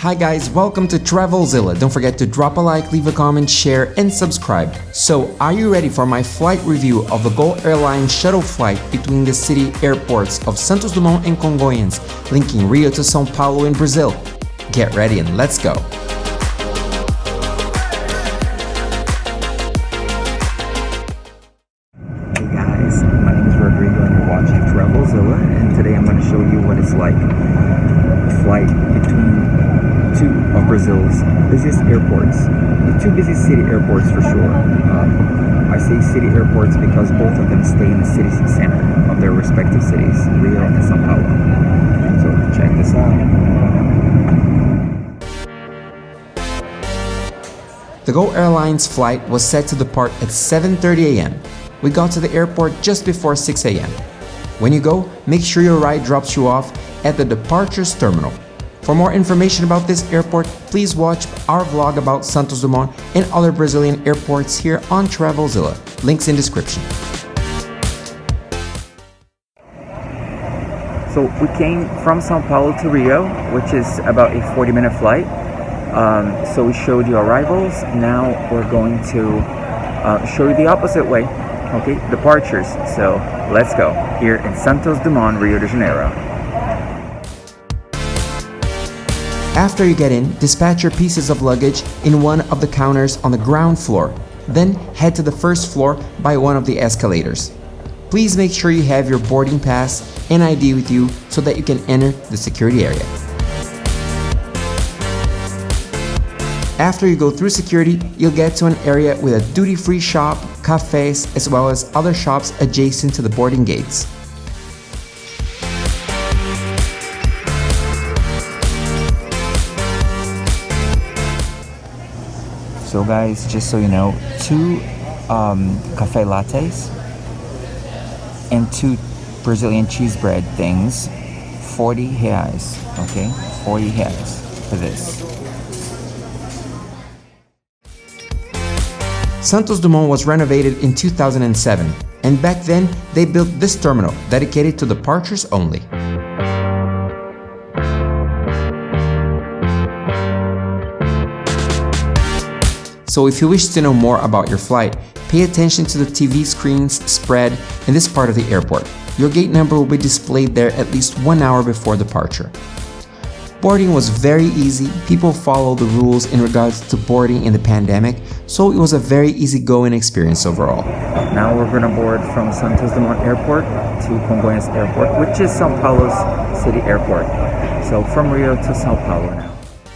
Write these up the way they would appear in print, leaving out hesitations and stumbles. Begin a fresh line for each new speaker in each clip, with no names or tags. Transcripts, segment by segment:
Hi guys, welcome to Travelzilla. Don't forget to drop a like, leave a comment, share, and subscribe. So, are you ready for my flight review of the GOL Airlines shuttle flight between the city airports of Santos Dumont and Congonhas, linking Rio to Sao Paulo in Brazil? Get ready and let's go!
Hey guys, my name is Rodrigo and you're watching Travelzilla, and today I'm going to show you what it's like a flight between two of Brazil's busiest airports, the two busiest city airports for sure. I say city airports because both of them stay in the city center of their respective cities, Rio and Sao Paulo. So check this out.
The GOL Airlines flight was set to depart at 7:30 a.m. We got to the airport just before 6 a.m. When you go, make sure your ride drops you off at the departures terminal. For more information about this airport, please watch our vlog about Santos Dumont and other Brazilian airports here on Travelzilla. Links in description.
So we came from Sao Paulo to Rio, which is about a 40-minute flight. So we showed you arrivals. Now we're going to show you the opposite way. Okay, departures. So let's go here in Santos Dumont, Rio de Janeiro.
After you get in, dispatch your pieces of luggage in one of the counters on the ground floor. Then head to the first floor by one of the escalators. Please make sure you have your boarding pass and ID with you so that you can enter the security area. After you go through security, you'll get to an area with a duty-free shop, cafes, as well as other shops adjacent to the boarding gates.
So guys, just so you know, 2 cafe lattes and 2 Brazilian cheese bread things, 40 reais, okay? 40 reais for this.
Santos Dumont was renovated in 2007, and back then they built this terminal dedicated to departures only. So if you wish to know more about your flight, pay attention to the TV screens spread in this part of the airport. Your gate number will be displayed there at least 1 hour before departure. Boarding was very easy. People followed the rules in regards to boarding in the pandemic, so it was a very easygoing experience overall.
Now we're going to board from Santos Dumont Airport to Congonhas Airport, which is Sao Paulo's city airport. So from Rio to Sao Paulo now.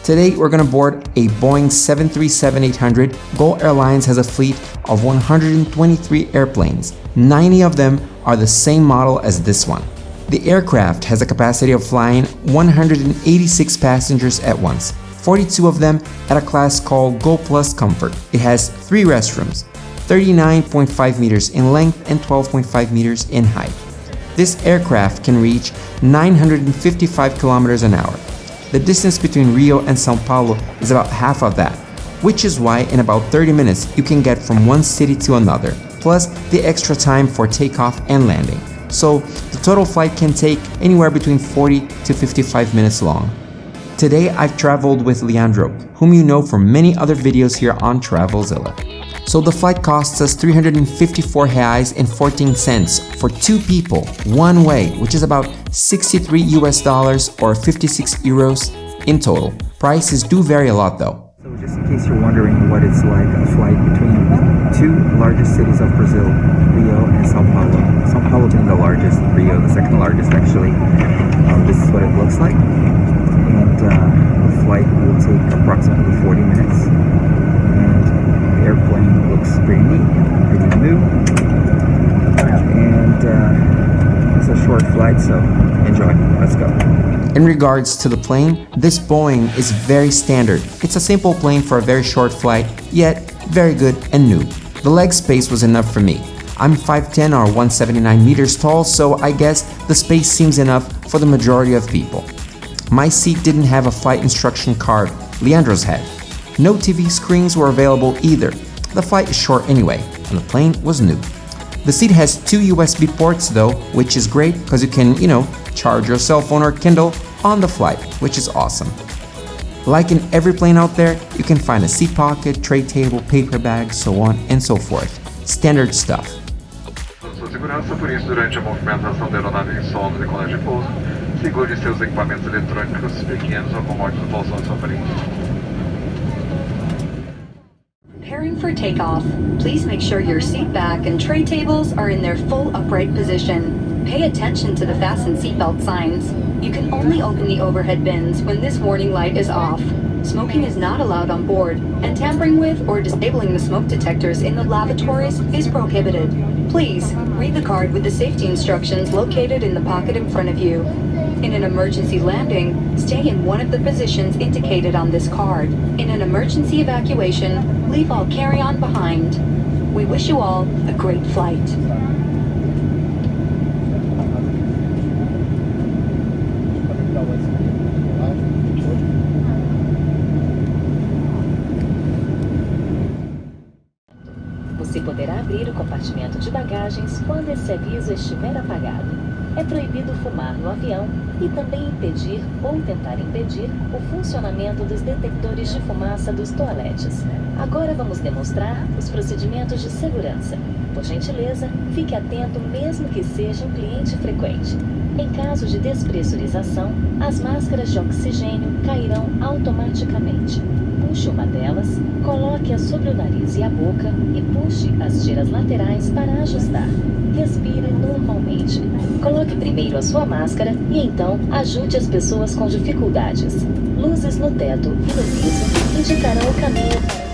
Today, we're going to board a Boeing 737-800. GOL Airlines has a fleet of 123 airplanes. 90 of them are the same model as this one. The aircraft has a capacity of flying 186 passengers at once, 42 of them at a class called GOL Plus Comfort. It has 3 restrooms, 39.5 meters in length and 12.5 meters in height. This aircraft can reach 955 kilometers an hour. The distance between Rio and Sao Paulo is about half of that, which is why in about 30 minutes you can get from one city to another, plus the extra time for takeoff and landing. So the total flight can take anywhere between 40 to 55 minutes long. Today I've traveled with Leandro, whom you know from many other videos here on Travelzilla. So the flight costs us 354 reais and 14 cents for 2 people, one way, which is about $63 or 56 euros in total. Prices do vary a lot though.
So just in case you're wondering what it's like, a flight between 2 largest cities of Brazil, Rio and Sao Paulo. Sao Paulo being the largest, Rio the second largest actually. This is what it looks like. And the flight will take approximately 40 minutes. And the airplane looks pretty neat, pretty new. And it's a short flight, so enjoy. Let's go.
In regards to the plane, this Boeing is very standard. It's a simple plane for a very short flight, yet very good and new. The leg space was enough for me. I'm 5'10" or 179 meters tall, so I guess the space seems enough for the majority of people. My seat didn't have a flight instruction card, Leandro's had. No TV screens were available either. The flight is short anyway, and the plane was new. The seat has 2 USB ports though, which is great because you can, charge your cell phone or Kindle on the flight, which is awesome. Like in every plane out there, you can find a seat pocket, tray table, paper bag, so on and so forth. Standard stuff.
Sua segurança, por isso, durante a movimentação da aeronave em solo de colagem de pouso, segure seus equipamentos eletrônicos pequenos ou acomode no bolsão de sua frente.
Preparing for takeoff. Please make sure your seat back and tray tables are in their full upright position. Pay attention to the fasten seatbelt signs. You can only open the overhead bins when this warning light is off. Smoking is not allowed on board, and tampering with or disabling the smoke detectors in the lavatories is prohibited. Please, read the card with the safety instructions located in the pocket in front of you. In an emergency landing, stay in one of the positions indicated on this card. In an emergency evacuation, leave all carry-on behind. We wish you all a great flight.
Você poderá abrir o compartimento de bagagens quando esse aviso estiver apagado. É proibido fumar no avião e também impedir ou tentar impedir o funcionamento dos detectores de fumaça dos toaletes. Agora vamos demonstrar os procedimentos de segurança. Por gentileza, fique atento mesmo que seja um cliente frequente. Em caso de despressurização, as máscaras de oxigênio cairão automaticamente. Puxe uma delas, coloque-a sobre o nariz e a boca e puxe as tiras laterais para ajustar. Respire normalmente. Coloque primeiro a sua máscara e então ajude as pessoas com dificuldades. Luzes no teto e no piso indicarão o caminho para...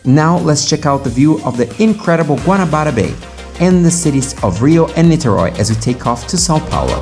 Now let's check out the view of the incredible Guanabara Bay and the cities of Rio and Niterói as we take off to Sao Paulo.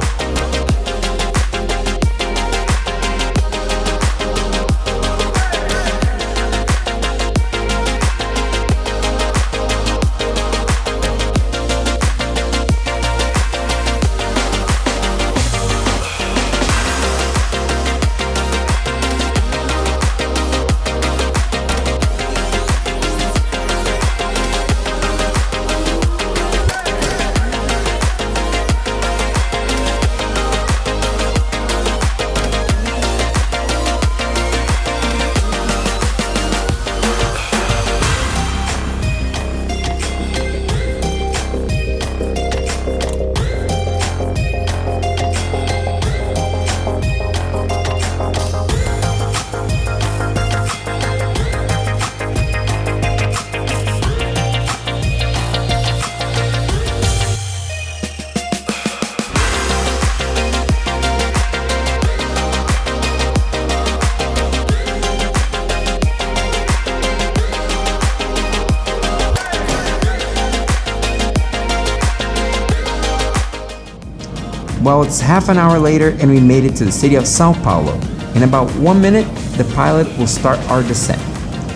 Well, it's half an hour later and we made it to the city of Sao Paulo. In about 1 minute, the pilot will start our descent.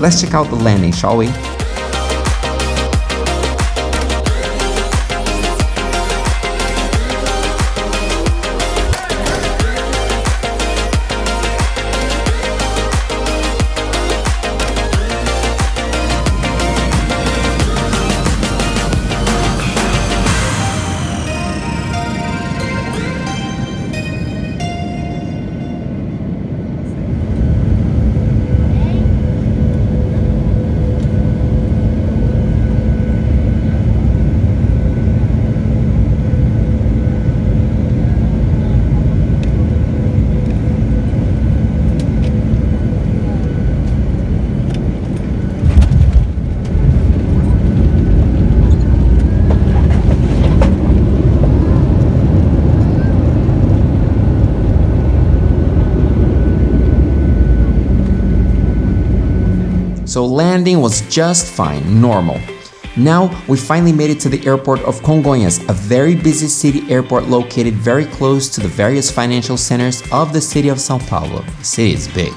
Let's check out the landing, shall we? So landing was just fine, normal. Now we finally made it to the airport of Congonhas, a very busy city airport located very close to the various financial centers of the city of Sao Paulo. The city is big.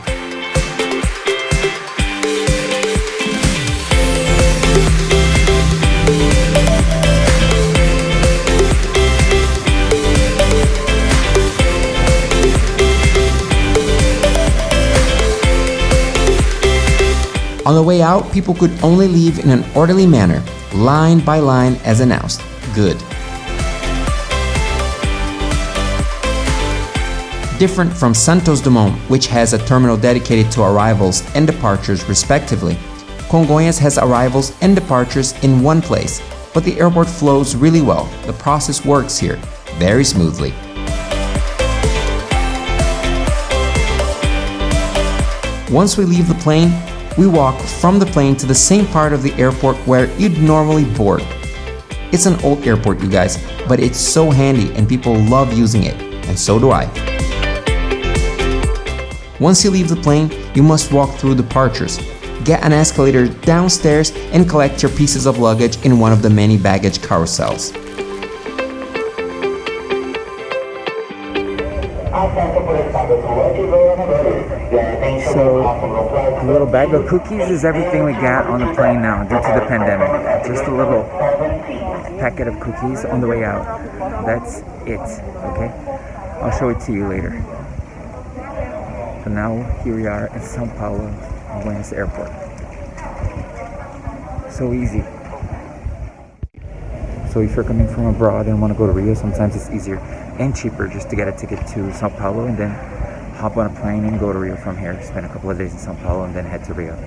On the way out, people could only leave in an orderly manner, line by line as announced. Good. Different from Santos Dumont, which has a terminal dedicated to arrivals and departures respectively, Congonhas has arrivals and departures in one place, but the airport flows really well. The process works here very smoothly. Once we leave the plane, we walk from the plane to the same part of the airport where you'd normally board. It's an old airport, you guys, but it's so handy and people love using it, and so do I. Once you leave the plane, you must walk through departures. Get an escalator downstairs and collect your pieces of luggage in one of the many baggage carousels.
So, a little bag of cookies is everything we got on the plane now due to the pandemic. Just a little packet of cookies on the way out. That's it, okay? I'll show it to you later. So now, here we are in Sao Paulo, Buenos Airport. So easy. So if you're coming from abroad and want to go to Rio, sometimes it's easier and cheaper just to get a ticket to Sao Paulo and then hop on a plane and go to Rio from here. Spend a couple of days in Sao Paulo and then head to Rio.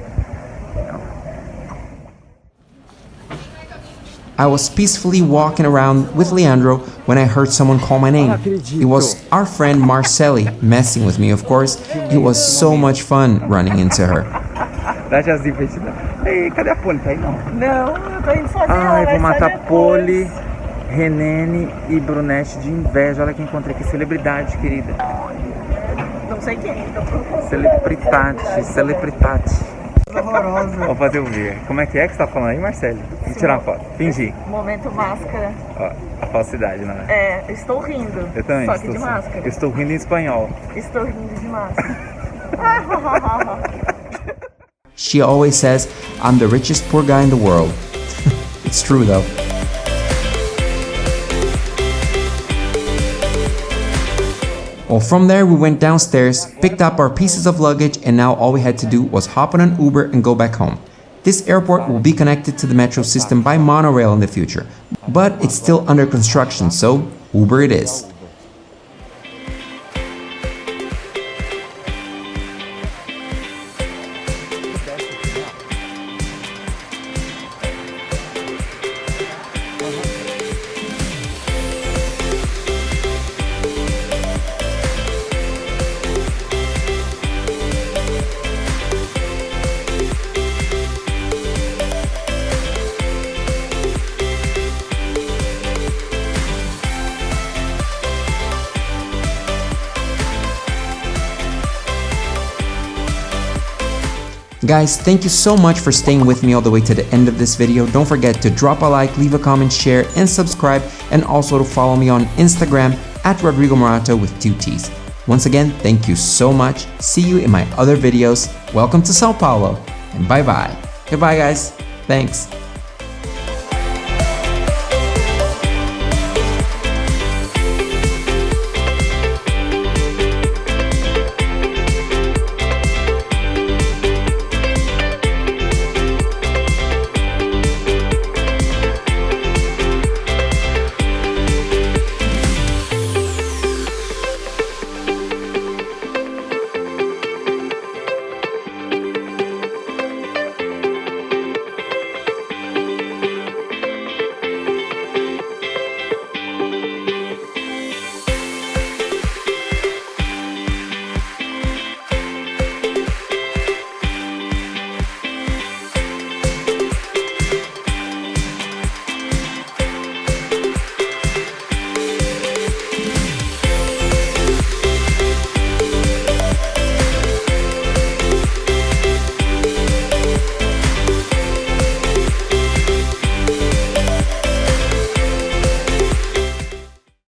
I was peacefully walking around with Leandro when I heard someone call my name. It was our friend Marceli, messing with me, of course. It was so much fun running into her.
Ei, cadê a Poli? Tá aí não?
Não, eu tô indo sozinha.
Ai, vou matar Poli, Renene e Brunete de inveja. Olha quem encontrei aqui, celebridade, querida.
Não sei quem.
Celebridade.
Horrorosa.
Vamos fazer o ver. Como é que você tá falando aí, Marcelo? Vou tirar uma foto. Fingir.
Momento máscara.
Ó, a falsidade, não é?
É, eu estou rindo.
Eu também.
Só que de máscara.
Eu estou rindo em espanhol.
Estou rindo de máscara.
She always says, I'm the richest poor guy in the world. It's true though. Well, from there we went downstairs, picked up our pieces of luggage, and now all we had to do was hop on an Uber and go back home. This airport will be connected to the metro system by monorail in the future, but it's still under construction, so Uber it is. Guys, thank you so much for staying with me all the way to the end of this video. Don't forget to drop a like, leave a comment, share, and subscribe, and also to follow me on Instagram at Rodrigo Morato with 2 T's. Once again, thank you so much. See you in my other videos. Welcome to Sao Paulo, and bye-bye. Goodbye, guys. Thanks.